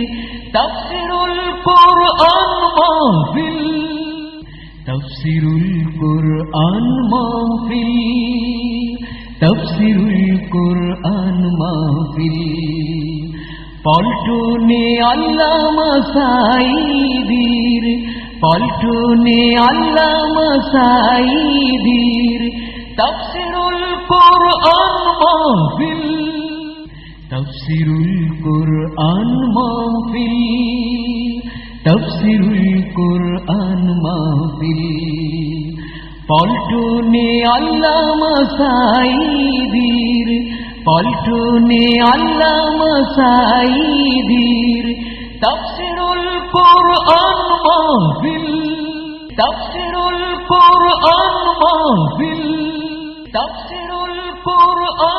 তাফসীরুল কুরআন মাহফিল, তাফসীরুল কুরআন মাহফিল, তাফসীরুল কুরআন মাহফিল, পল্টনে আল্লামা সাঈদীর, পল্টনে আল্লামা সাঈদীর তাফসীরুল কুরআন মাহফিল, তাফসীরুল কুরআন মাহফিল, তাফসীরুল কুরআন মাহফিল, পল্টনে আল্লামা সাঈদীর, পল্টনে আল্লামা সাঈদীর তাফসীরুল কুরআন মাহফিল, তাফসীরুল কুরআন মাহফিল, তাফসীরুল কুরআন